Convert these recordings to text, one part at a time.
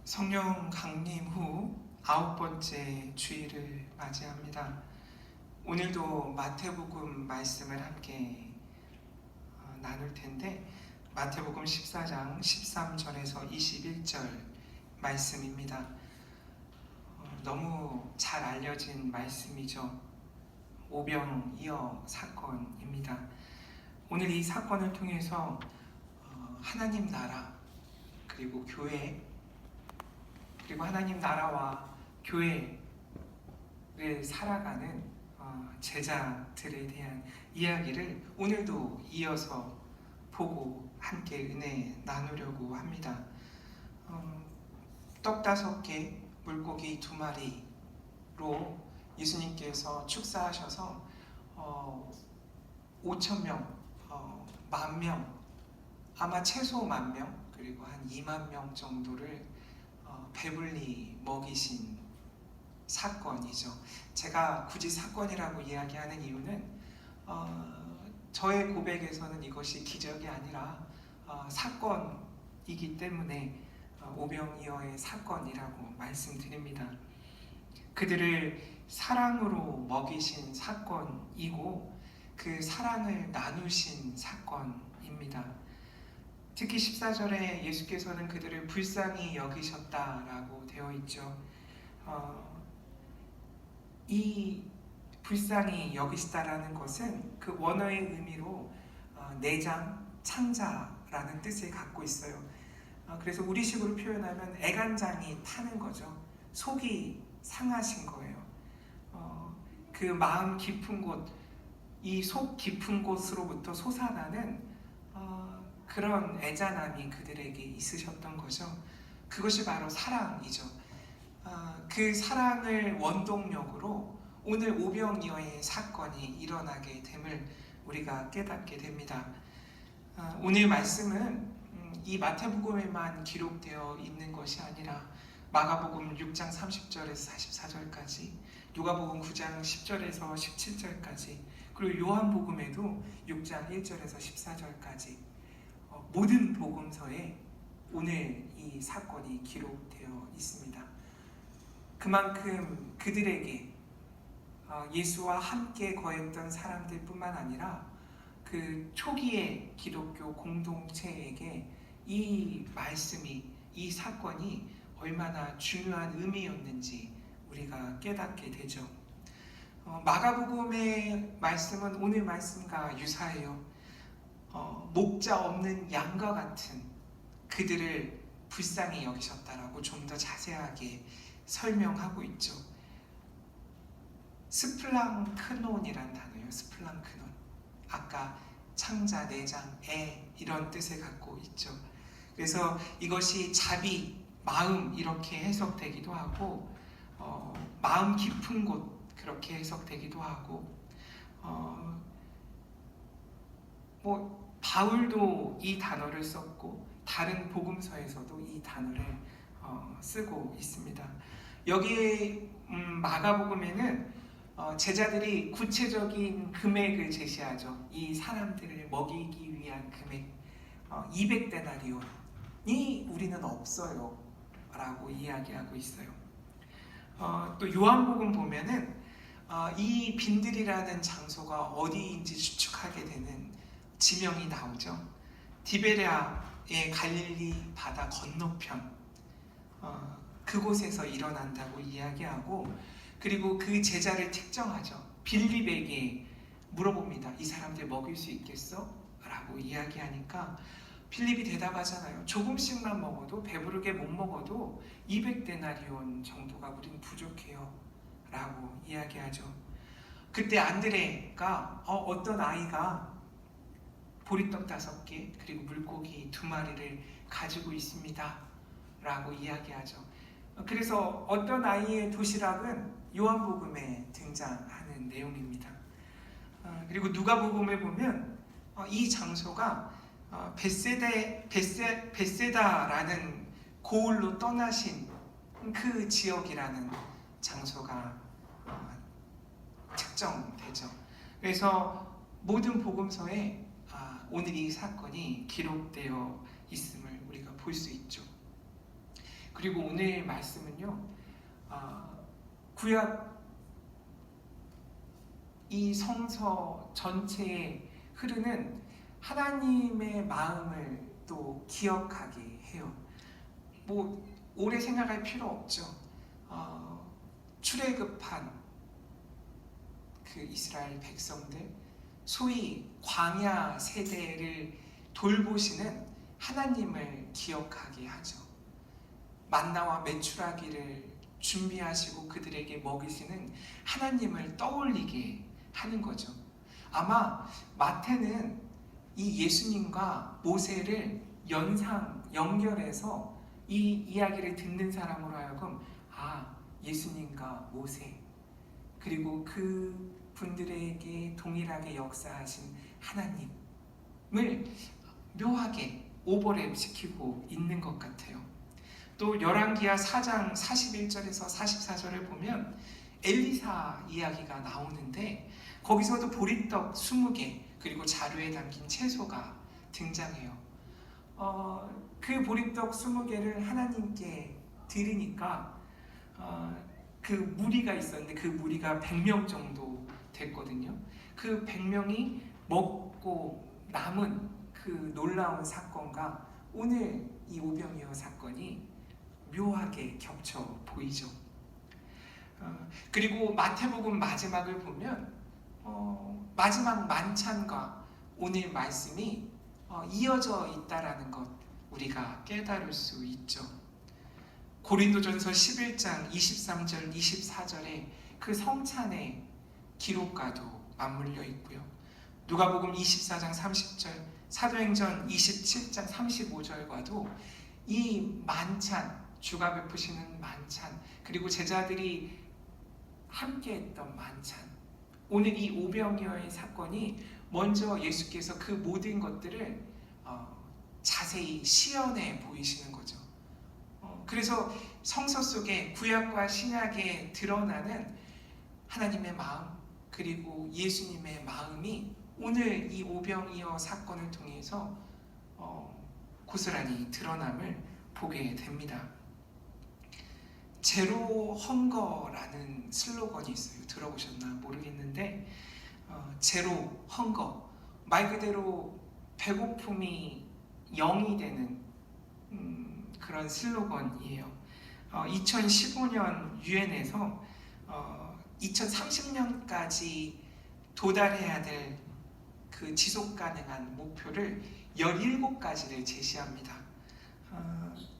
성령 강림 후 9번째 주일을 맞이합니다. 오늘도 마태복음 말씀을 함께 나눌 텐데 마태복음 14장 13절에서 21절 말씀입니다. 너무 잘 알려진 말씀이죠. 오병이어 사건입니다. 오늘 이 사건을 통해서 하나님 나라 그리고 교회 그리고 하나님 나라와 교회를 살아가는 제자들에 대한 이야기를 오늘도 이어서 보고 함께 은혜 나누려고 합니다. 떡 5개, 물고기 2마리로 예수님께서 축사하셔서 5,000명, 10,000명, 아마 최소 10,000명, 그리고 한 20,000명 정도를 배불리 먹이신 사건이죠. 제가 굳이 사건이라고 이야기하는 이유는 저의 고백에서는 이것이 기적이 아니라 사건이기 때문에 오병이어의 사건이라고 말씀드립니다. 그들을 사랑으로 먹이신 사건이고 그 사랑을 나누신 사건입니다. 특히 14절에 예수께서는 그들을 불쌍히 여기셨다라고 되어 있죠. 이 불쌍히 여기시다라는 것은 그 원어의 의미로 내장, 창자라는 뜻을 갖고 있어요. 그래서 우리식으로 표현하면 애간장이 타는 거죠. 속이 상하신 거예요. 그 마음 깊은 곳, 이 속 깊은 곳으로부터 솟아나는 그런 애잔함이 그들에게 있으셨던 거죠. 그것이 바로 사랑이죠. 그 사랑을 원동력으로 오늘 오병이어의 사건이 일어나게 됨을 우리가 깨닫게 됩니다. 오늘 말씀은 이 마태복음에만 기록되어 있는 것이 아니라 마가복음 6장 30절에서 44절까지, 누가복음 9장 10절에서 17절까지, 그리고 요한복음에도 6장 1절에서 14절까지 모든 복음서에 오늘 이 사건이 기록되어 있습니다. 그만큼 그들에게 예수와 함께 거했던 사람들 뿐만 아니라 그 초기의 기독교 공동체에게 이 말씀이, 이 사건이 얼마나 중요한 의미였는지 우리가 깨닫게 되죠. 마가복음의 말씀은 오늘 말씀과 유사해요. 목자 없는 양과 같은 그들을 불쌍히 여기셨다라고 좀 더 자세하게 설명하고 있죠. 스플랑크논이란 단어예요. 스플랑크논. 아까 창자, 내장, 애 이런 뜻을 갖고 있죠. 그래서 이것이 자비, 마음 이렇게 해석되기도 하고 마음 깊은 곳 그렇게 해석되기도 하고 바울도 이 단어를 썼고 다른 복음서에서도 이 단어를 쓰고 있습니다. 여기 마가복음에는 제자들이 구체적인 금액을 제시하죠. 이 사람들을 먹이기 위한 금액 200데나리온이 우리는 없어요 라고 이야기하고 있어요. 또 요한복음 보면은 이 빈들이라는 장소가 어디인지 추측하게 되는 지명이 나오죠. 디베랴의 갈릴리 바다 건너편 그곳에서 일어난다고 이야기하고, 그리고 그 제자를 특정하죠. 빌립에게 물어봅니다. 이 사람들 먹일 수 있겠어? 라고 이야기하니까 빌립이 대답하잖아요. 조금씩만 먹어도, 배부르게 못 먹어도 200데나리온 정도가 우린 부족해요 라고 이야기하죠. 그때 안드레가 어떤 아이가 보리떡 5개 그리고 물고기 2마리를 가지고 있습니다 라고 이야기하죠. 그래서 어떤 아이의 도시락은 요한복음에 등장하는 내용입니다. 그리고 누가복음에 보면 이 장소가 벳세다라는 고을로 떠나신 그 지역이라는 장소가 특정되죠. 그래서 모든 복음서에 오늘 이 사건이 기록되어 있음을 우리가 볼 수 있죠. 그리고 오늘 말씀은요, 구약 이 성서 전체에 흐르는 하나님의 마음을 또 기억하게 해요. 뭐 오래 생각할 필요 없죠. 출애굽한 그 이스라엘 백성들, 소위 광야 세대를 돌보시는 하나님을 기억하게 하죠. 만나와 메추라기를 준비하시고 그들에게 먹이시는 하나님을 떠올리게 하는 거죠. 아마 마태는 이 예수님과 모세를 연결해서 이 이야기를 듣는 사람으로 하여금 예수님과 모세, 그리고 그 분들에게 동일하게 역사하신 하나님을 묘하게 오버랩 시키고 있는 것 같아요. 또 열왕기하 4장 41절에서 44절을 보면 엘리사 이야기가 나오는데 거기서도 보리떡 20개 그리고 자루에 담긴 채소가 등장해요. 그 보리떡 20개를 하나님께 드리니까 그 무리가 있었는데 그 무리가 100명 정도 됐거든요. 그 100명이 먹고 남은 그 놀라운 사건과 오늘 이 오병이어 사건이 묘하게 겹쳐 보이죠. 그리고 마태복음 마지막을 보면 마지막 만찬과 오늘 말씀이 이어져 있다라는 것 우리가 깨달을 수 있죠. 고린도전서 11장 23절 24절에 그 성찬의 기록과도 맞물려 있고요. 누가복음 24장 30절, 사도행전 27장 35절과도 이 만찬, 주가 베푸시는 만찬, 그리고 제자들이 함께했던 만찬, 오늘 이 오병이어의 사건이 먼저 예수께서 그 모든 것들을 자세히 시연해 보이시는 거죠. 그래서 성서 속에 구약과 신약에 드러나는 하나님의 마음, 그리고 예수님의 마음이 오늘 이 오병이어 사건을 통해서 고스란히 드러남을 보게 됩니다. 제로 헝거라는 슬로건이 있어요. 들어보셨나 모르겠는데 제로 헝거, 말 그대로 배고픔이 0이 되는 그런 슬로건이에요. 2015년 유엔에서 2030년까지 도달해야 될 그 지속 가능한 목표를 17가지를 제시합니다.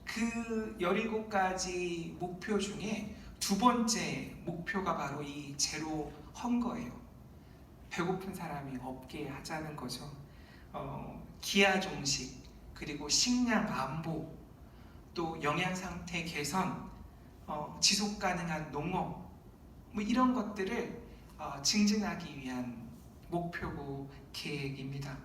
그 17가지 목표 중에 두 번째 목표가 바로 이 제로 헝거예요. 배고픈 사람이 없게 하자는 거죠. 기아 종식, 그리고 식량 안보, 또 영양 상태 개선, 지속 가능한 농업, 뭐 이런 것들을 증진하기 위한 목표고 계획입니다.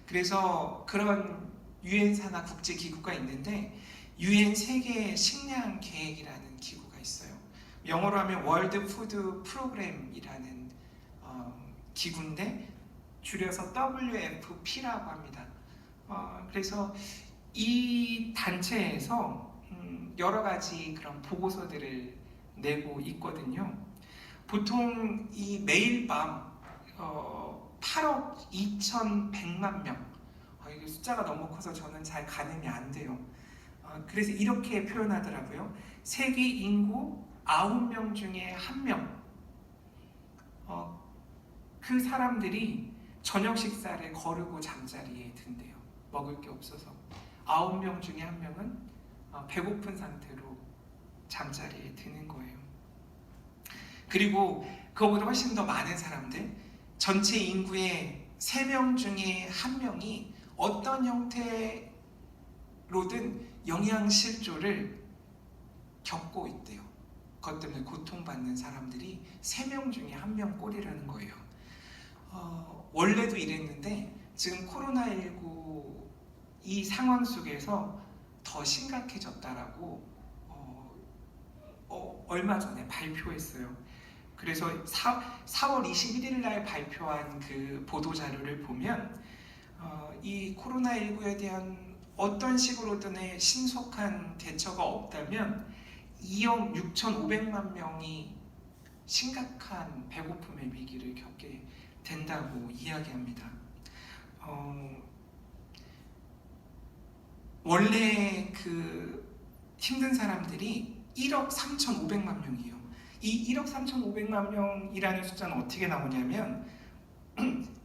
그래서 그런 유엔 산하 국제 기구가 있는데 유엔 세계 식량 계획이라는 기구가 있어요. 영어로 하면 월드 푸드 프로그램이라는 기구인데 줄여서 WFP라고 합니다. 그래서 이 단체에서 여러 가지 그런 보고서들을 내고 있거든요. 보통 이 매일 밤 8억 2,100만 명, 이게 숫자가 너무 커서 저는 잘 가늠이 안 돼요. 그래서 이렇게 표현하더라고요. 세계 인구 9명 중에 1명, 그 사람들이 저녁 식사를 거르고 잠자리에 든대요. 먹을 게 없어서. 9명 중에 1명은 배고픈 상태로 잠자리에 드는 거예요. 그리고 그거보다 훨씬 더 많은 사람들, 전체 인구의 3명 중에 1명이 어떤 형태로든 영양실조를 겪고 있대요. 그것 때문에 고통받는 사람들이 3명 중에 1명 꼴이라는 거예요. 원래도 이랬는데 지금 코로나19 이 상황 속에서 더 심각해졌다라고 얼마 전에 발표했어요. 그래서 4월 21일 날 발표한 그 보도 자료를 보면 이 코로나19에 대한 어떤 식으로든의 신속한 대처가 없다면 2억 6,500만 명이 심각한 배고픔의 위기를 겪게 된다고 이야기합니다. 원래 그 힘든 사람들이 1억 3,500만 명이에요. 이 1억 3,500만 명이라는 숫자는 어떻게 나오냐면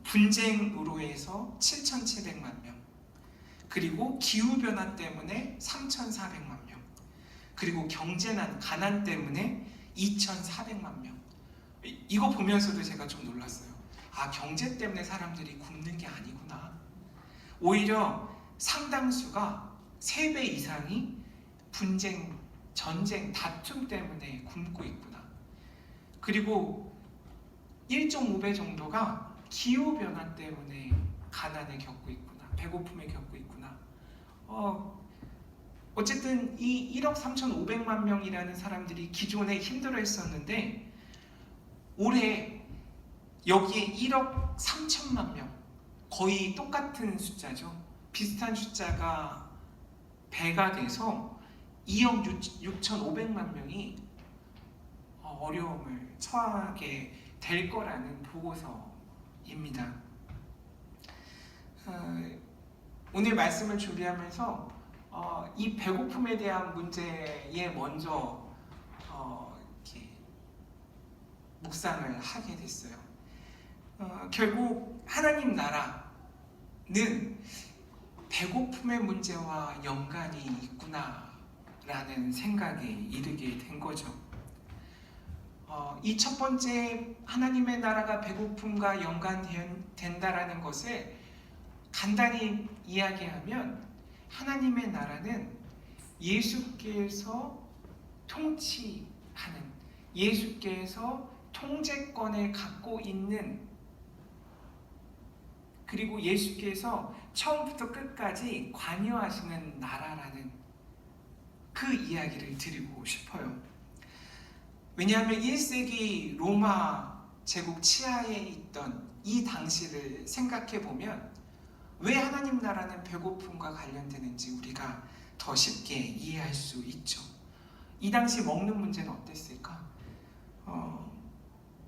분쟁으로 해서 7,700만 명, 그리고 기후변화 때문에 3,400만 명, 그리고 경제난, 가난 때문에 2,400만 명. 이거 보면서도 제가 좀 놀랐어요. 아, 경제 때문에 사람들이 굶는 게 아니구나. 오히려 상당수가 3배 이상이 분쟁, 전쟁, 다툼 때문에 굶고 있구나. 그리고 1.5배 정도가 기후변화 때문에 가난을 겪고 있구나, 배고픔을 겪고 있구나. 어쨌든 이 1억 3,500만 명이라는 사람들이 기존에 힘들어 했었는데 올해 여기에 1억 3천만 명, 거의 똑같은 숫자죠. 비슷한 숫자가 배가 돼서 2억 6,500만 명이 어려움을 처하게 될 거라는 보고서입니다. 오늘 말씀을 준비하면서 이 배고픔에 대한 문제에 먼저 이렇게 묵상을 하게 됐어요. 결국 하나님 나라는 배고픔의 문제와 연관이 있구나라는 생각에 이르게 된 거죠. 이 첫 번째 하나님의 나라가 배고픔과 연관된다라는 것을 간단히 이야기하면 하나님의 나라는 예수께서 통치하는, 예수께서 통제권을 갖고 있는, 그리고 예수께서 처음부터 끝까지 관여하시는 나라라는 그 이야기를 드리고 싶어요. 왜냐하면 1세기 로마 제국 치하에 있던 이 당시를 생각해 보면 왜 하나님 나라는 배고픔과 관련되는지 우리가 더 쉽게 이해할 수 있죠. 이 당시 먹는 문제는 어땠을까?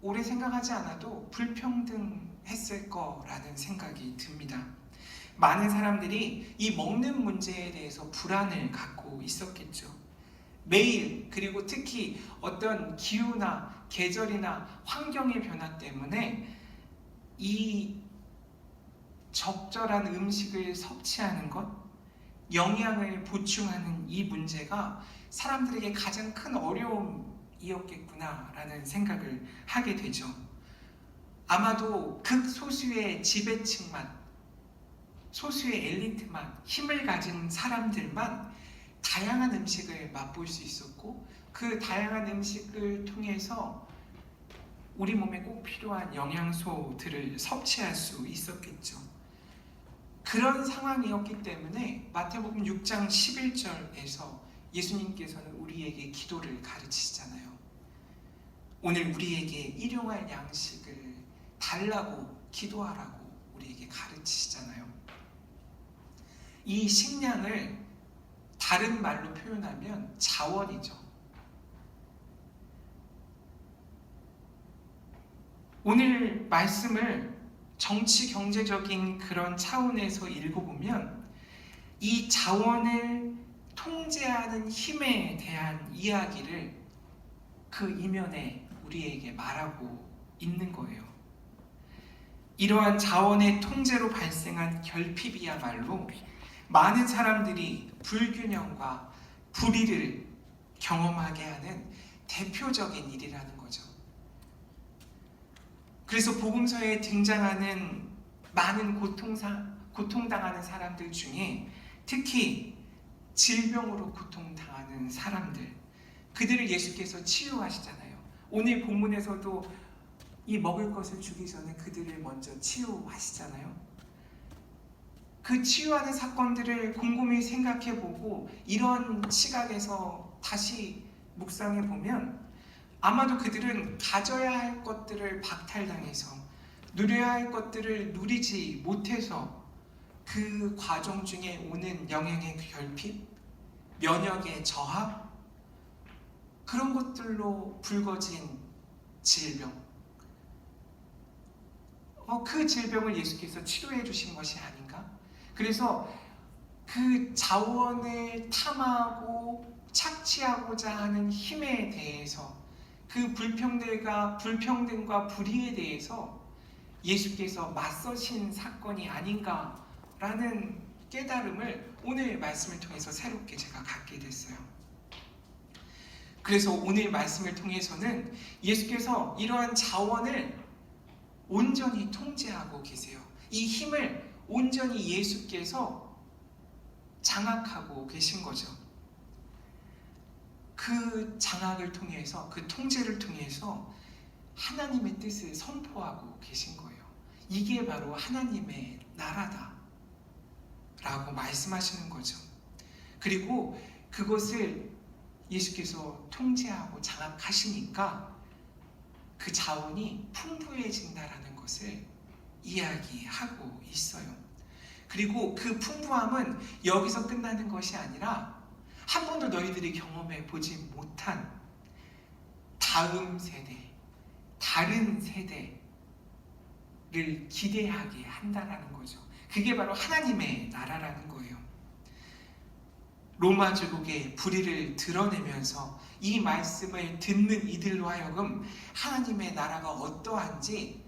오래 생각하지 않아도 불평등했을 거라는 생각이 듭니다. 많은 사람들이 이 먹는 문제에 대해서 불안을 갖고 있었겠죠. 매일, 그리고 특히 어떤 기후나 계절이나 환경의 변화 때문에 이 적절한 음식을 섭취하는 것, 영양을 보충하는 이 문제가 사람들에게 가장 큰 어려움이었겠구나라는 생각을 하게 되죠. 아마도 극소수의 지배층만, 소수의 엘리트만, 힘을 가진 사람들만 다양한 음식을 맛볼 수 있었고, 그 다양한 음식을 통해서 우리 몸에 꼭 필요한 영양소들을 섭취할 수 있었겠죠. 그런 상황이었기 때문에 마태복음 6장 11절에서 예수님께서는 우리에게 기도를 가르치시잖아요. 오늘 우리에게 일용할 양식을 달라고 기도하라고 우리에게 가르치시잖아요. 이 식량을 다른 말로 표현하면 자원이죠. 오늘 말씀을 정치 경제적인 그런 차원에서 읽어보면 이 자원을 통제하는 힘에 대한 이야기를 그 이면에 우리에게 말하고 있는 거예요. 이러한 자원의 통제로 발생한 결핍이야말로 많은 사람들이 불균형과 불의를 경험하게 하는 대표적인 일이라는 거죠. 그래서 복음서에 등장하는 많은 고통당하는 사람들 중에 특히 질병으로 고통당하는 사람들, 그들을 예수께서 치유하시잖아요. 오늘 본문에서도 이 먹을 것을 주기 전에 그들을 먼저 치유하시잖아요. 그 치유하는 사건들을 곰곰이 생각해보고 이런 시각에서 다시 묵상해보면 아마도 그들은 가져야 할 것들을 박탈당해서 누려야 할 것들을 누리지 못해서 그 과정 중에 오는 영양의 결핍, 면역의 저하, 그런 것들로 불거진 질병, 그 질병을 예수께서 치료해 주신 것이 아닌가? 그래서 그 자원을 탐하고 착취하고자 하는 힘에 대해서, 그 불평등과 불의에 대해서 예수께서 맞서신 사건이 아닌가라는 깨달음을 오늘 말씀을 통해서 새롭게 제가 갖게 됐어요. 그래서 오늘 말씀을 통해서는 예수께서 이러한 자원을 온전히 통제하고 계세요. 이 힘을 온전히 예수께서 장악하고 계신 거죠. 그 장악을 통해서, 그 통제를 통해서 하나님의 뜻을 선포하고 계신 거예요. 이게 바로 하나님의 나라다 라고 말씀하시는 거죠. 그리고 그것을 예수께서 통제하고 장악하시니까 그 자원이 풍부해진다라는 것을 이야기하고 있어요. 그리고 그 풍부함은 여기서 끝나는 것이 아니라 한 번도 너희들이 경험해 보지 못한 다음 세대, 다른 세대를 기대하게 한다라는 거죠. 그게 바로 하나님의 나라라는 거예요. 로마 제국의 불의를 드러내면서 이 말씀을 듣는 이들로 하여금 하나님의 나라가 어떠한지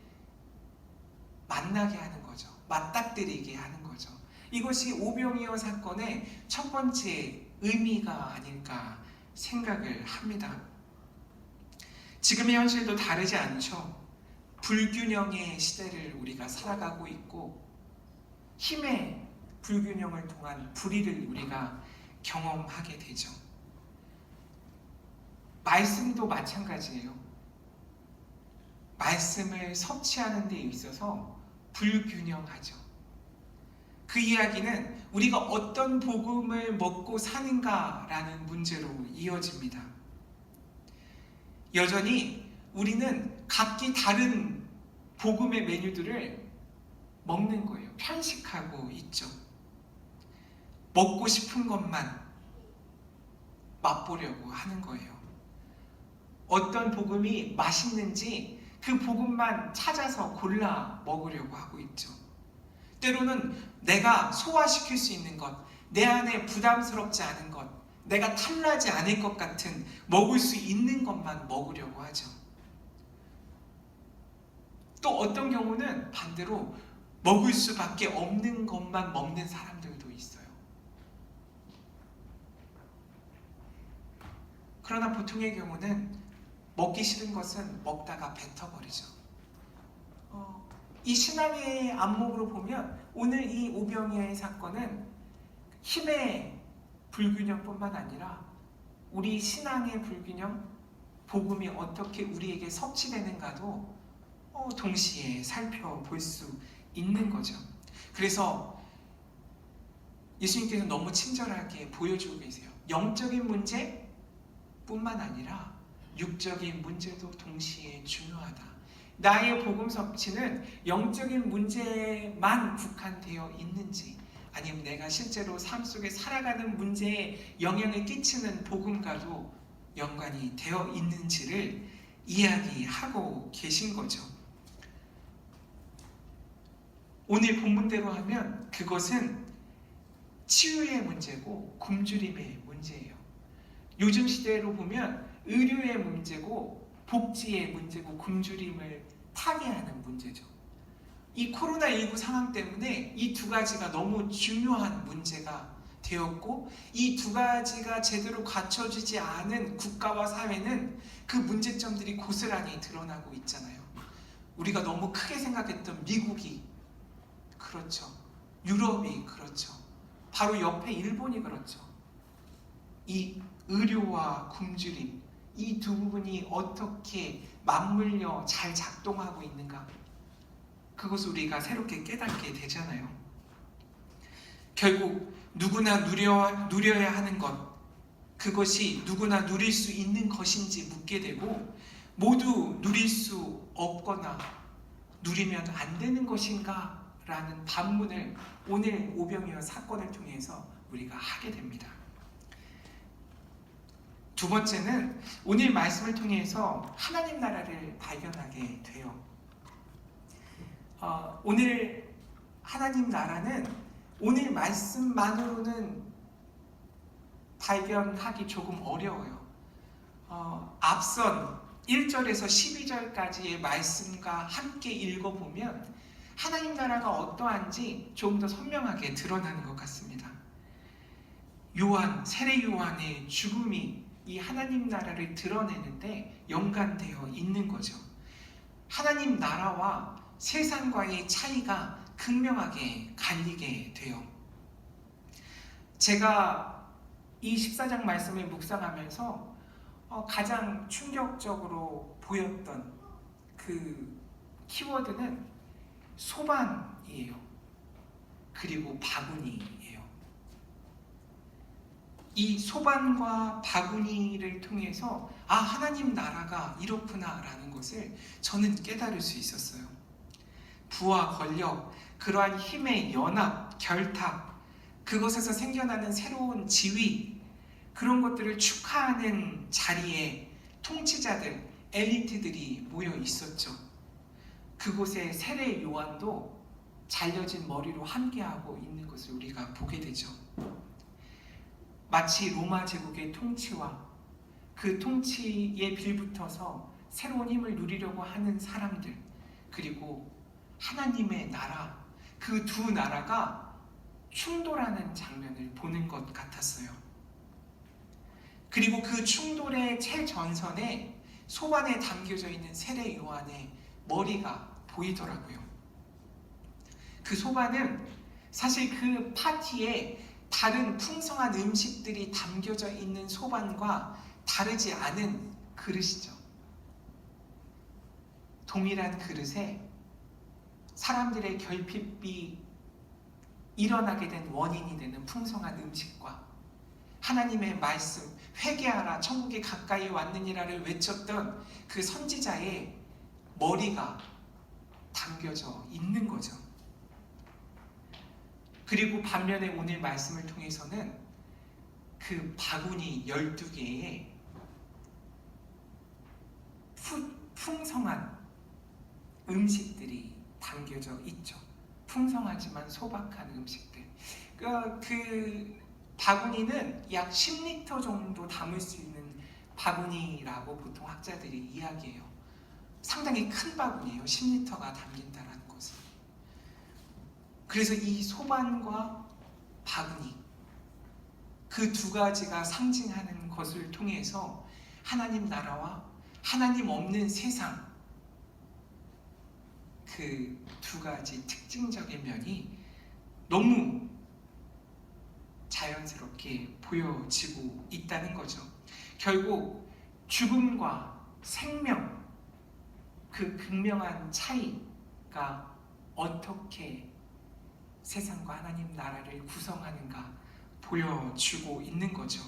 만나게 하는 거죠. 맞닥뜨리게 하는 거죠. 이것이 오병이어 사건의 첫 번째 의미가 아닐까 생각을 합니다. 지금의 현실도 다르지 않죠. 불균형의 시대를 우리가 살아가고 있고 힘의 불균형을 통한 불의를 우리가 경험하게 되죠. 말씀도 마찬가지예요. 말씀을 섭취하는 데 있어서 불균형하죠. 그 이야기는 우리가 어떤 복음을 먹고 사는가라는 문제로 이어집니다. 여전히 우리는 각기 다른 복음의 메뉴들을 먹는 거예요. 편식하고 있죠. 먹고 싶은 것만 맛보려고 하는 거예요. 어떤 복음이 맛있는지 그 복음만 찾아서 골라 먹으려고 하고 있죠. 때로는 내가 소화시킬 수 있는 것, 내 안에 부담스럽지 않은 것, 내가 탐나지 않을 것 같은 먹을 수 있는 것만 먹으려고 하죠. 또 어떤 경우는 반대로 먹을 수밖에 없는 것만 먹는 사람들도 있어요. 그러나 보통의 경우는 먹기 싫은 것은 먹다가 뱉어버리죠. 이 신앙의 안목으로 보면 오늘 이 오병이어의 사건은 힘의 불균형뿐만 아니라 우리 신앙의 불균형, 복음이 어떻게 우리에게 섭취되는가도 동시에 살펴볼 수 있는 거죠. 그래서 예수님께서 너무 친절하게 보여주고 계세요. 영적인 문제뿐만 아니라 육적인 문제도 동시에 중요하다. 나의 복음 섭취는 영적인 문제만 국한되어 있는지, 아니면 내가 실제로 삶 속에 살아가는 문제에 영향을 끼치는 복음과도 연관이 되어 있는지를 이야기하고 계신 거죠. 오늘 본문대로 하면 그것은 치유의 문제고 굶주림의 문제예요. 요즘 시대로 보면 의료의 문제고 복지의 문제고 굶주림을 타개하는 문제죠. 이 코로나19 상황 때문에 이 두 가지가 너무 중요한 문제가 되었고, 이 두 가지가 제대로 갖춰지지 않은 국가와 사회는 그 문제점들이 고스란히 드러나고 있잖아요. 우리가 너무 크게 생각했던 미국이 그렇죠. 유럽이 그렇죠. 바로 옆에 일본이 그렇죠. 이 의료와 굶주림, 이 두 부분이 어떻게 맞물려 잘 작동하고 있는가, 그것을 우리가 새롭게 깨닫게 되잖아요. 결국 누구나 누려야 하는 것, 그것이 누구나 누릴 수 있는 것인지 묻게 되고, 모두 누릴 수 없거나 누리면 안 되는 것인가 라는 반문을 오늘 오병이어 사건을 통해서 우리가 하게 됩니다. 두 번째는 오늘 말씀을 통해서 하나님 나라를 발견하게 돼요. 오늘 하나님 나라는 오늘 말씀만으로는 발견하기 조금 어려워요. 앞선 1절에서 12절까지의 말씀과 함께 읽어보면 하나님 나라가 어떠한지 조금 더 선명하게 드러나는 것 같습니다. 세례 요한의 죽음이 이 하나님 나라를 드러내는데 연관되어 있는 거죠. 하나님 나라와 세상과의 차이가 극명하게 갈리게 돼요. 제가 이 14장 말씀을 묵상하면서 가장 충격적으로 보였던 그 키워드는 소반이에요. 그리고 바구니예요. 이 소반과 바구니를 통해서 하나님 나라가 이렇구나 라는 것을 저는 깨달을 수 있었어요. 부와 권력, 그러한 힘의 연합, 결탁, 그것에서 생겨나는 새로운 지위, 그런 것들을 축하하는 자리에 통치자들, 엘리트들이 모여 있었죠. 그곳에 세례 요한도 잘려진 머리로 함께하고 있는 것을 우리가 보게 되죠. 마치 로마 제국의 통치와 그 통치에 빌붙어서 새로운 힘을 누리려고 하는 사람들, 그리고 하나님의 나라, 그 두 나라가 충돌하는 장면을 보는 것 같았어요. 그리고 그 충돌의 최전선에 소반에 담겨져 있는 세례 요한의 머리가 보이더라고요. 그 소반은 사실 그 파티에 다른 풍성한 음식들이 담겨져 있는 소반과 다르지 않은 그릇이죠. 동일한 그릇에 사람들의 결핍이 일어나게 된 원인이 되는 풍성한 음식과 하나님의 말씀, 회개하라 천국이 가까이 왔느니라를 외쳤던 그 선지자의 머리가 담겨져 있는 거죠. 그리고 반면에 오늘 말씀을 통해서는 그 바구니 12개에 풍성한 음식들이 담겨져 있죠. 풍성하지만 소박한 음식들. 그 바구니는 약 10리터 정도 담을 수 있는 바구니라고 보통 학자들이 이야기해요. 상당히 큰 바구니예요. 10리터가 담긴다는 것은. 그래서 이 소반과 바구니, 그 두 가지가 상징하는 것을 통해서 하나님 나라와 하나님 없는 세상, 그 두 가지 특징적인 면이 너무 자연스럽게 보여지고 있다는 거죠. 결국 죽음과 생명, 그 극명한 차이가 어떻게 세상과 하나님 나라를 구성하는가 보여주고 있는 거죠.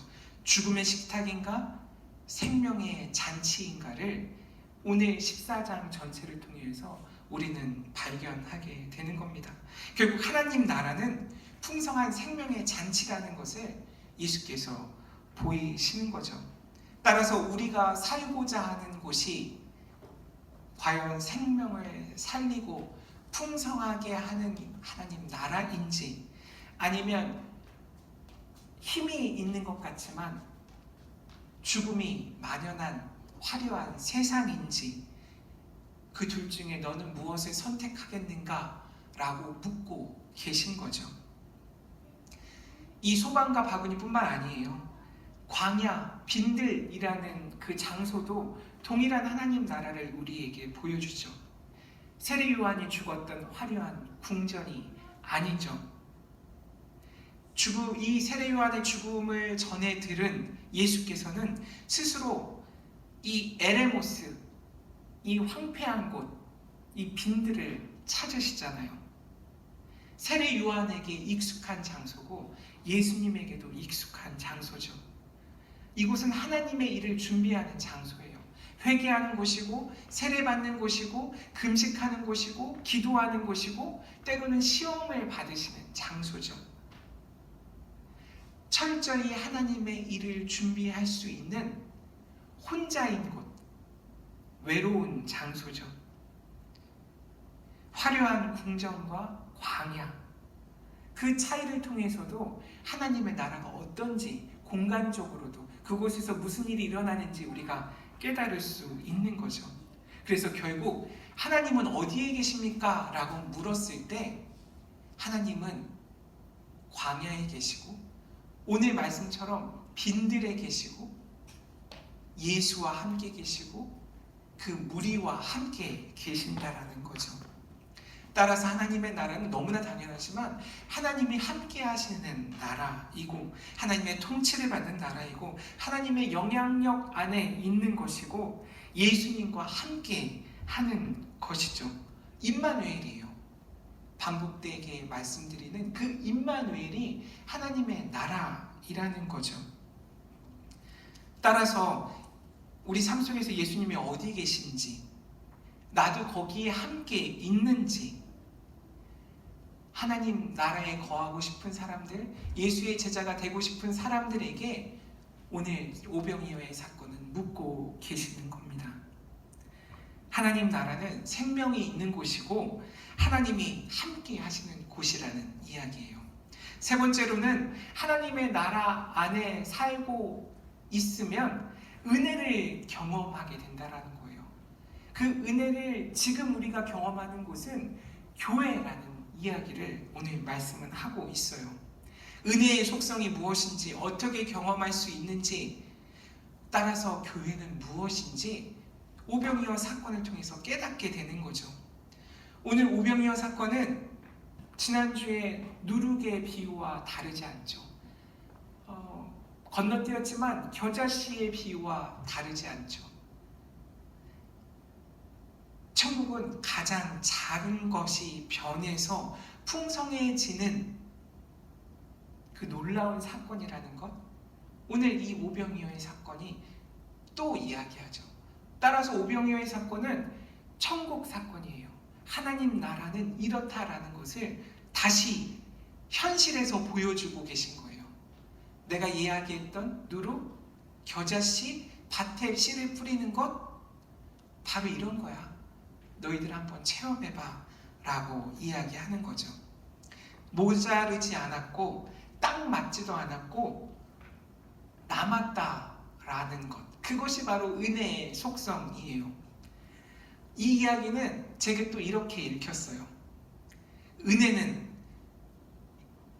죽음의 식탁인가 생명의 잔치인가를 오늘 14장 전체를 통해서 우리는 발견하게 되는 겁니다. 결국 하나님 나라는 풍성한 생명의 잔치라는 것을 예수께서 보이시는 거죠. 따라서 우리가 살고자 하는 곳이 과연 생명을 살리고 풍성하게 하는 하나님 나라인지, 아니면 힘이 있는 것 같지만 죽음이 만연한 화려한 세상인지, 그 둘 중에 너는 무엇을 선택하겠는가? 라고 묻고 계신 거죠. 이 소반과 바구니뿐만 아니에요. 광야, 빈들이라는 그 장소도 동일한 하나님 나라를 우리에게 보여주죠. 세례 요한이 죽었던 화려한 궁전이 아니죠. 이 세례 요한의 죽음을 전해 들은 예수께서는 스스로 이 에레모스, 이 황폐한 곳, 이 빈들을 찾으시잖아요. 세례 요한에게 익숙한 장소고 예수님에게도 익숙한 장소죠. 이곳은 하나님의 일을 준비하는 장소예요. 회개하는 곳이고 세례받는 곳이고 금식하는 곳이고 기도하는 곳이고 때로는 시험을 받으시는 장소죠. 철저히 하나님의 일을 준비할 수 있는 혼자인 곳, 외로운 장소죠. 화려한 궁전과 광야, 그 차이를 통해서도 하나님의 나라가 어떤지 공간적으로도 그곳에서 무슨 일이 일어나는지 우리가 깨달을 수 있는 거죠. 그래서 결국 하나님은 어디에 계십니까? 라고 물었을 때 하나님은 광야에 계시고 오늘 말씀처럼 빈들에 계시고 예수와 함께 계시고 그 무리와 함께 계신다라는 거죠. 따라서 하나님의 나라는 너무나 당연하지만 하나님이 함께 하시는 나라이고 하나님의 통치를 받는 나라이고 하나님의 영향력 안에 있는 것이고 예수님과 함께 하는 것이죠. 임마누엘이에요. 반복되게 말씀드리는 그 임마누엘이 하나님의 나라이라는 거죠. 따라서 우리 삶 속에서 예수님이 어디 계신지, 나도 거기에 함께 있는지, 하나님 나라에 거하고 싶은 사람들, 예수의 제자가 되고 싶은 사람들에게 오늘 오병이어의 사건은 묻고 계시는 겁니다. 하나님 나라는 생명이 있는 곳이고 하나님이 함께 하시는 곳이라는 이야기예요. 세 번째로는 하나님의 나라 안에 살고 있으면 은혜를 경험하게 된다는 거예요. 그 은혜를 지금 우리가 경험하는 곳은 교회라는 이야기를 오늘 말씀은 하고 있어요. 은혜의 속성이 무엇인지, 어떻게 경험할 수 있는지, 따라서 교회는 무엇인지 오병이어 사건을 통해서 깨닫게 되는 거죠. 오늘 오병이어 사건은 지난주에 누룩의 비유와 다르지 않죠. 건너뛰었지만 겨자씨의 비유와 다르지 않죠. 천국은 가장 작은 것이 변해서 풍성해지는 그 놀라운 사건이라는 것, 오늘 이 오병이어의 사건이 또 이야기하죠. 따라서 오병이어의 사건은 천국 사건이에요. 하나님 나라는 이렇다라는 것을 다시 현실에서 보여주고 계신 거예요. 내가 이야기했던 누룩, 겨자씨, 밭에 씨를 뿌리는 것, 바로 이런 거야. 너희들 한번 체험해봐 라고 이야기하는 거죠. 모자르지 않았고 딱 맞지도 않았고 남았다라는 것, 그것이 바로 은혜의 속성이에요. 이 이야기는 제가 또 이렇게 읽혔어요. 은혜는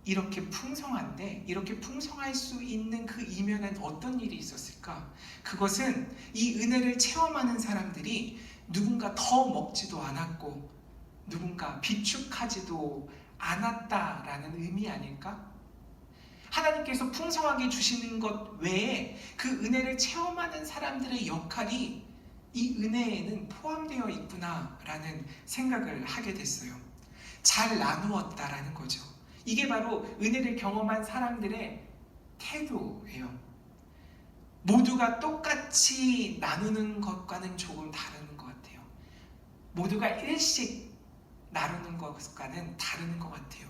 이렇게 풍성한데 이렇게 풍성할 수 있는 그 이면엔 어떤 일이 있었을까? 그것은 이 은혜를 체험하는 사람들이 누군가 더 먹지도 않았고 누군가 비축하지도 않았다라는 의미 아닐까? 하나님께서 풍성하게 주시는 것 외에 그 은혜를 체험하는 사람들의 역할이 이 은혜에는 포함되어 있구나라는 생각을 하게 됐어요. 잘 나누었다라는 거죠. 이게 바로 은혜를 경험한 사람들의 태도예요. 모두가 똑같이 나누는 것과는 조금 다른 것 같아요. 모두가 일씩 나누는 것과는 다른 것 같아요.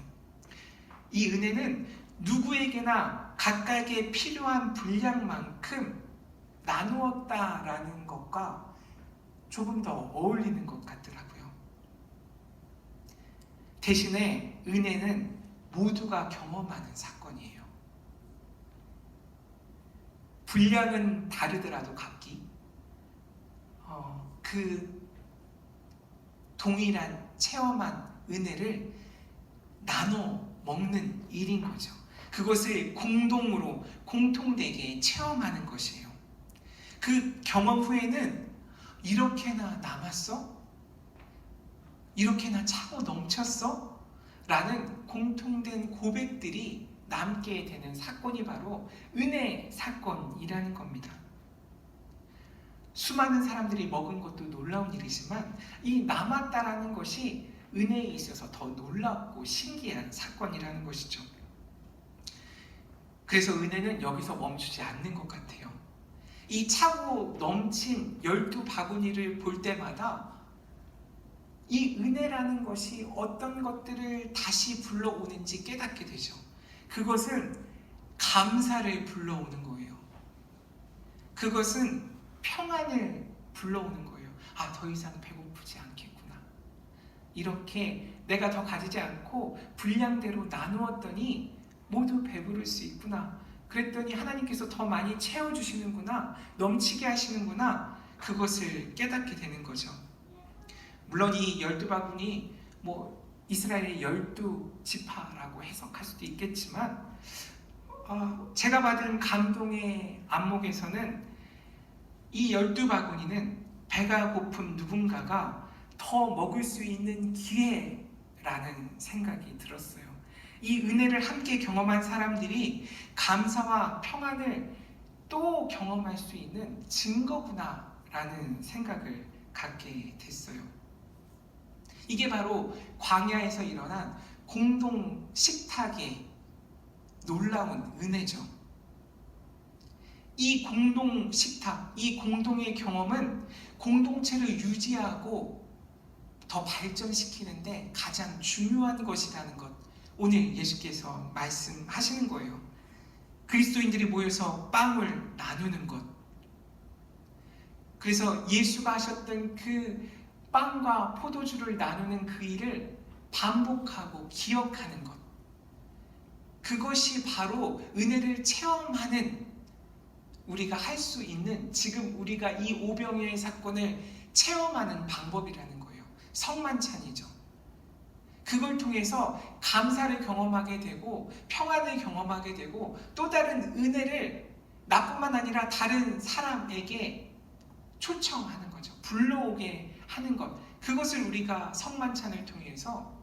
이 은혜는 누구에게나 각각의 필요한 분량만큼 나누었다라는 것과 조금 더 어울리는 것 같더라고요. 대신에 은혜는 모두가 경험하는 사건이에요. 분량은 다르더라도 각기 그 동일한 체험한 은혜를 나눠 먹는 일인 거죠. 그것을 공동으로 공통되게 체험하는 것이에요. 그 경험 후에는 이렇게나 남았어? 이렇게나 차고 넘쳤어? 라는 공통된 고백들이 남게 되는 사건이 바로 은혜 사건이라는 겁니다. 수많은 사람들이 먹은 것도 놀라운 일이지만 이 남았다라는 것이 은혜에 있어서 더 놀랍고 신기한 사건이라는 것이죠. 그래서 은혜는 여기서 멈추지 않는 것 같아요. 이 차고 넘친 12바구니를 볼 때마다 이 은혜라는 것이 어떤 것들을 다시 불러오는지 깨닫게 되죠. 그것은 감사를 불러오는 거예요. 그것은 평안을 불러오는 거예요. 아, 더 이상 배고프지 않겠구나. 이렇게 내가 더 가지지 않고 분량대로 나누었더니 모두 배부를 수 있구나. 그랬더니 하나님께서 더 많이 채워주시는구나. 넘치게 하시는구나. 그것을 깨닫게 되는 거죠. 물론 이 12바구니 이스라엘의 12지파라고 해석할 수도 있겠지만 제가 받은 감동의 안목에서는 이 12바구니는 배가 고픈 누군가가 더 먹을 수 있는 기회라는 생각이 들었어요. 이 은혜를 함께 경험한 사람들이 감사와 평안을 또 경험할 수 있는 증거구나라는 생각을 갖게 됐어요. 이게 바로 광야에서 일어난 공동 식탁의 놀라운 은혜죠. 이 공동 식탁, 이 공동의 경험은 공동체를 유지하고 더 발전시키는데 가장 중요한 것이라는 것, 오늘 예수께서 말씀하시는 거예요. 그리스도인들이 모여서 빵을 나누는 것. 그래서 예수가 하셨던 그 빵과 포도주를 나누는 그 일을 반복하고 기억하는 것. 그것이 바로 은혜를 체험하는 우리가 할 수 있는, 지금 우리가 이 오병이어의 사건을 체험하는 방법이라는 거예요. 성만찬이죠. 그걸 통해서 감사를 경험하게 되고 평안을 경험하게 되고 또 다른 은혜를 나뿐만 아니라 다른 사람에게 초청하는 거죠. 불러오게 하는 것. 그것을 우리가 성만찬을 통해서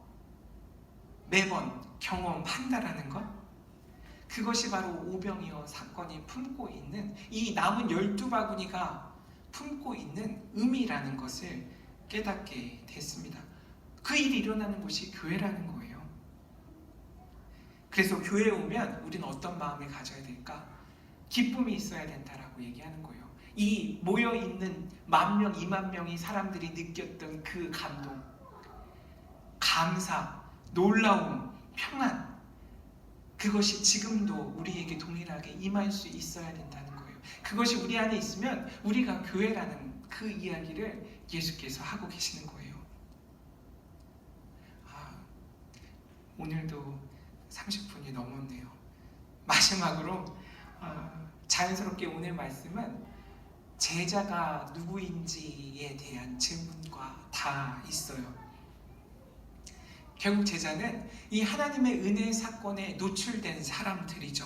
매번 경험한다라는 것. 그것이 바로 오병이어 사건이 품고 있는, 이 남은 12바구니가 품고 있는 의미라는 것을 깨닫게 됐습니다. 그 일이 일어나는 곳이 교회라는 거예요. 그래서 교회에 오면 우리는 어떤 마음을 가져야 될까? 기쁨이 있어야 된다라고 얘기하는 거예요. 이 모여있는 10,000명, 20,000명이 사람들이 느꼈던 그 감동, 감사, 놀라움, 평안, 그것이 지금도 우리에게 동일하게 임할 수 있어야 된다는 거예요. 그것이 우리 안에 있으면 우리가 교회라는 그 이야기를 예수께서 하고 계시는 거예요. 오늘도 30분이 넘었네요. 마지막으로 자연스럽게 오늘 말씀은 제자가 누구인지에 대한 질문과 다 있어요. 결국 제자는 이 하나님의 은혜 사건에 노출된 사람들이죠.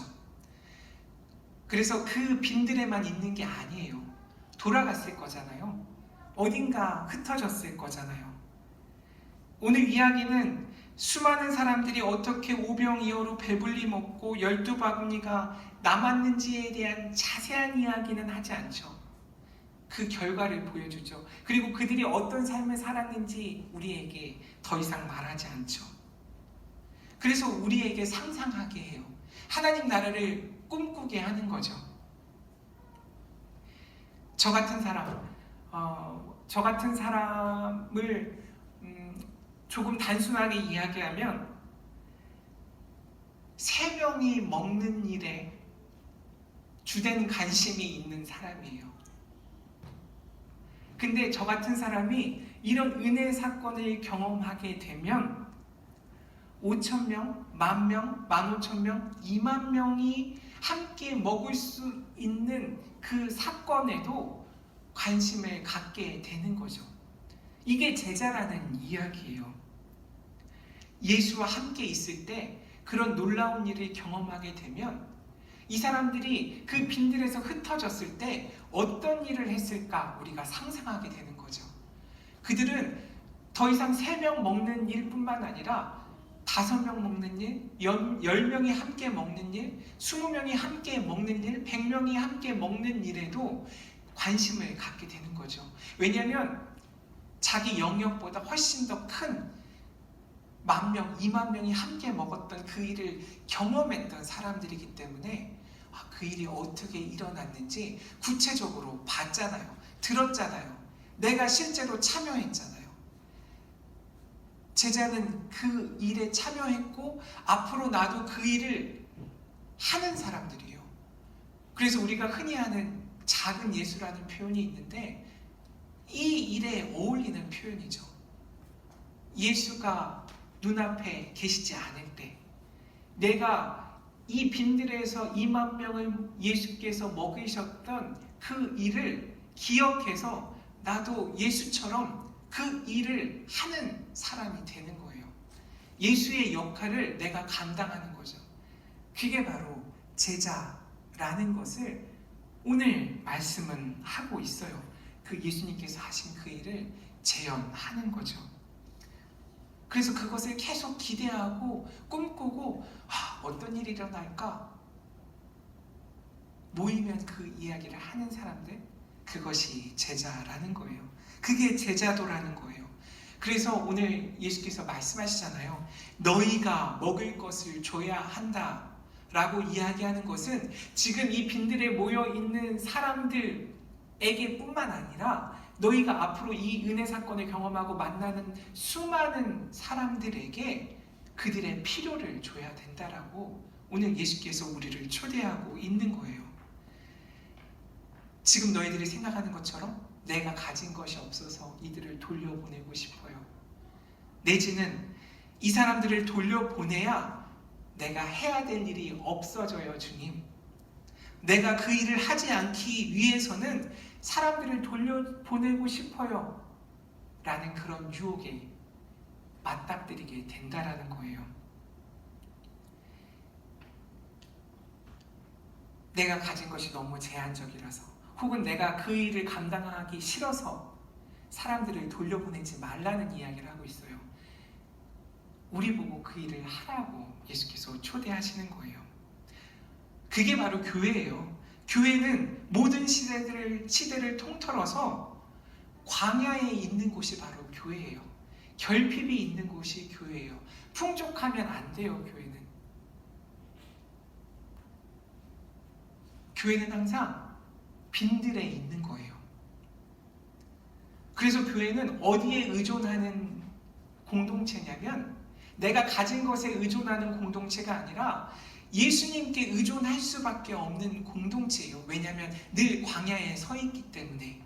그래서 그 빈들에만 있는 게 아니에요. 돌아갔을 거잖아요. 어딘가 흩어졌을 거잖아요. 오늘 이야기는 수많은 사람들이 어떻게 오병이어로 배불리 먹고 12바구니가 남았는지에 대한 자세한 이야기는 하지 않죠. 그 결과를 보여주죠. 그리고 그들이 어떤 삶을 살았는지 우리에게 더 이상 말하지 않죠. 그래서 우리에게 상상하게 해요. 하나님 나라를 꿈꾸게 하는 거죠. 저 같은 사람을 조금 단순하게 이야기하면 3명이 먹는 일에 주된 관심이 있는 사람이에요. 근데 저 같은 사람이 이런 은혜 사건을 경험하게 되면 5,000명, 10,000명, 15,000명, 20,000명이 함께 먹을 수 있는 그 사건에도 관심을 갖게 되는 거죠. 이게 제자라는 이야기예요. 예수와 함께 있을 때 그런 놀라운 일을 경험하게 되면 이 사람들이 그 빈들에서 흩어졌을 때 어떤 일을 했을까 우리가 상상하게 되는 거죠. 그들은 더 이상 3명 먹는 일뿐만 아니라 5명 먹는 일, 10명이 함께 먹는 일, 20명이 함께 먹는 일, 100명이 함께 먹는 일에도 관심을 갖게 되는 거죠. 왜냐하면 자기 영역보다 훨씬 더 큰 10,000명, 20,000명이 함께 먹었던 그 일을 경험했던 사람들이기 때문에 그 일이 어떻게 일어났는지 구체적으로 봤잖아요. 들었잖아요. 내가 실제로 참여했잖아요. 제자는 그 일에 참여했고 앞으로 나도 그 일을 하는 사람들이에요. 그래서 우리가 흔히 하는 작은 예수라는 표현이 있는데 이 일에 어울리는 표현이죠. 예수가 눈앞에 계시지 않을 때 내가 이 빈들에서 2만 명을 예수께서 먹이셨던 그 일을 기억해서 나도 예수처럼 그 일을 하는 사람이 되는 거예요. 예수의 역할을 내가 감당하는 거죠. 그게 바로 제자라는 것을 오늘 말씀은 하고 있어요. 그 예수님께서 하신 그 일을 재현하는 거죠. 그래서 그것을 계속 기대하고 꿈꾸고 어떤 일이 일어날까? 모이면 그 이야기를 하는 사람들, 그것이 제자라는 거예요. 그게 제자도라는 거예요. 그래서 오늘 예수께서 말씀하시잖아요. 너희가 먹을 것을 줘야 한다 라고 이야기하는 것은 지금 이 빈들에 모여있는 사람들에게 뿐만 아니라 너희가 앞으로 이 은혜 사건을 경험하고 만나는 수많은 사람들에게 그들의 필요를 줘야 된다라고 오늘 예수께서 우리를 초대하고 있는 거예요. 지금 너희들이 생각하는 것처럼 내가 가진 것이 없어서 이들을 돌려보내고 싶어요. 내지는 이 사람들을 돌려보내야 내가 해야 될 일이 없어져요, 주님. 내가 그 일을 하지 않기 위해서는 사람들을 돌려보내고 싶어요 라는 그런 유혹에 맞닥뜨리게 된다라는 거예요. 내가 가진 것이 너무 제한적이라서 혹은 내가 그 일을 감당하기 싫어서 사람들을 돌려보내지 말라는 이야기를 하고 있어요. 우리 보고 그 일을 하라고 예수께서 초대하시는 거예요. 그게 바로 교회예요. 교회는 모든 시대를 통틀어서 광야에 있는 곳이 바로 교회예요. 결핍이 있는 곳이 교회예요. 풍족하면 안 돼요, 교회는. 교회는 항상 빈들에 있는 거예요. 그래서 교회는 어디에 의존하는 공동체냐면 내가 가진 것에 의존하는 공동체가 아니라 예수님께 의존할 수밖에 없는 공동체예요. 왜냐하면 늘 광야에 서 있기 때문에.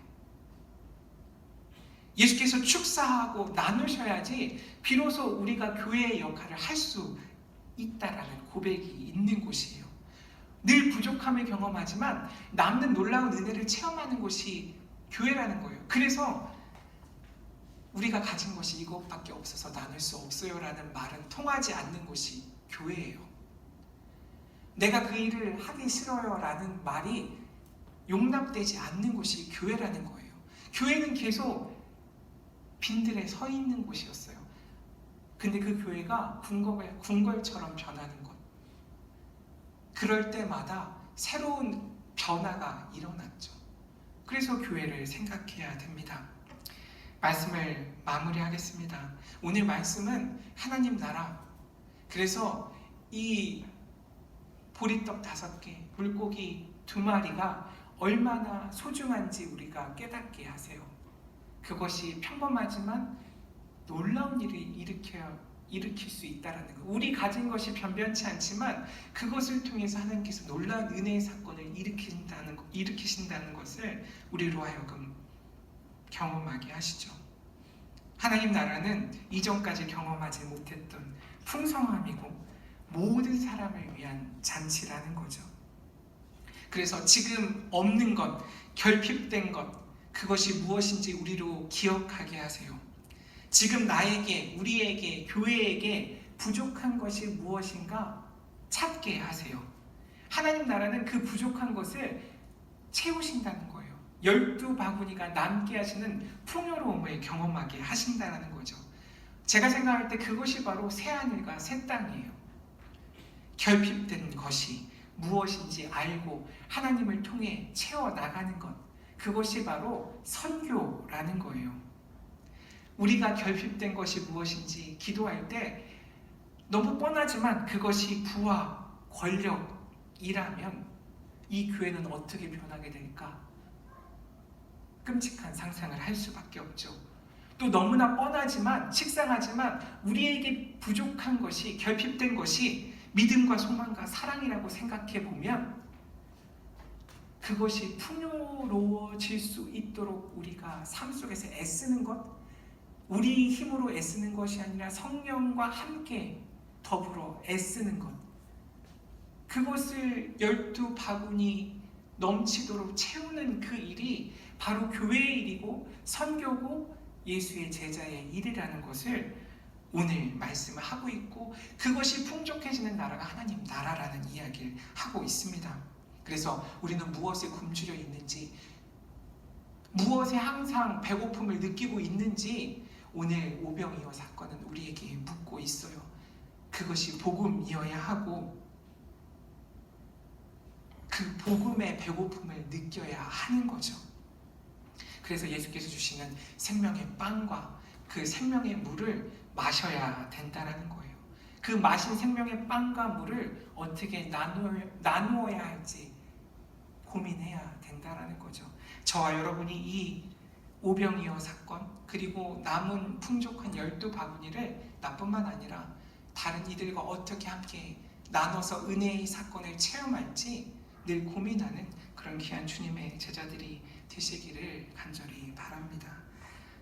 예수께서 축사하고 나누셔야지 비로소 우리가 교회의 역할을 할 수 있다라는 고백이 있는 곳이에요. 늘 부족함을 경험하지만 남는 놀라운 은혜를 체험하는 곳이 교회라는 거예요. 그래서 우리가 가진 것이 이것밖에 없어서 나눌 수 없어요 라는 말은 통하지 않는 곳이 교회예요. 내가 그 일을 하기 싫어요 라는 말이 용납되지 않는 곳이 교회라는 거예요. 교회는 계속 빈들에 서 있는 곳이었어요. 근데 그 교회가 궁궐처럼 변하는 것. 그럴 때마다 새로운 변화가 일어났죠. 그래서 교회를 생각해야 됩니다. 말씀을 마무리하겠습니다. 오늘 말씀은 하나님 나라. 그래서 이 보리떡 5개, 물고기 2마리가 얼마나 소중한지 우리가 깨닫게 하세요. 그것이 평범하지만 놀라운 일을 일으킬 수 있다는 것. 우리 가진 것이 변변치 않지만 그것을 통해서 하나님께서 놀라운 은혜의 사건을 일으키신다는 것을 우리로 하여금 경험하게 하시죠. 하나님 나라는 이전까지 경험하지 못했던 풍성함이고 모든 사람을 위한 잔치라는 거죠. 그래서 지금 없는 것, 결핍된 것, 그것이 무엇인지 우리로 기억하게 하세요. 지금 나에게, 우리에게, 교회에게 부족한 것이 무엇인가 찾게 하세요. 하나님 나라는 그 부족한 것을 채우신다는 거예요. 12바구니가 남게 하시는 풍요로움을 경험하게 하신다는 거죠. 제가 생각할 때 그것이 바로 새하늘과 새 땅이에요. 결핍된 것이 무엇인지 알고 하나님을 통해 채워나가는 것, 그것이 바로 선교라는 거예요. 우리가 결핍된 것이 무엇인지 기도할 때 너무 뻔하지만 그것이 부와 권력이라면 이 교회는 어떻게 변하게 될까? 끔찍한 상상을 할 수밖에 없죠. 또 너무나 뻔하지만 식상하지만 우리에게 부족한 것이, 결핍된 것이 믿음과 소망과 사랑이라고 생각해 보면 그것이 풍요로워질 수 있도록 우리가 삶 속에서 애쓰는 것, 우리 힘으로 애쓰는 것이 아니라 성령과 함께 더불어 애쓰는 것, 그것을 12바구니 넘치도록 채우는 그 일이 바로 교회의 일이고 선교고 예수의 제자의 일이라는 것을 오늘 말씀을 하고 있고, 그것이 풍족해지는 나라가 하나님 나라라는 이야기를 하고 있습니다. 그래서 우리는 무엇에 굶주려 있는지, 무엇에 항상 배고픔을 느끼고 있는지 오늘 오병이어 사건은 우리에게 묻고 있어요. 그것이 복음이어야 하고 그 복음의 배고픔을 느껴야 하는 거죠. 그래서 예수께서 주시는 생명의 빵과 그 생명의 물을 마셔야 된다는 거예요. 그 마신 생명의 빵과 물을 어떻게 나누어야 할지 고민해야 된다는 거죠. 저와 여러분이 이 오병이어 사건, 그리고 남은 풍족한 12바구니를 나뿐만 아니라 다른 이들과 어떻게 함께 나눠서 은혜의 사건을 체험할지 늘 고민하는 그런 귀한 주님의 제자들이 되시기를 간절히 바랍니다.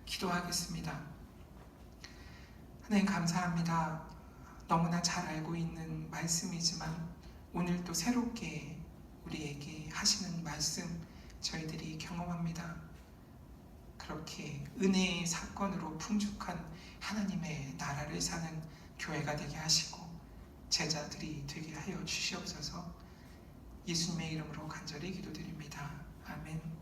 기도하겠습니다. 하나님 감사합니다. 너무나 잘 알고 있는 말씀이지만 오늘 또 새롭게 우리에게 하시는 말씀 저희들이 경험합니다. 그렇게 은혜의 사건으로 풍족한 하나님의 나라를 사는 교회가 되게 하시고 제자들이 되게 하여 주시옵소서. 예수님의 이름으로 간절히 기도드립니다. 아멘.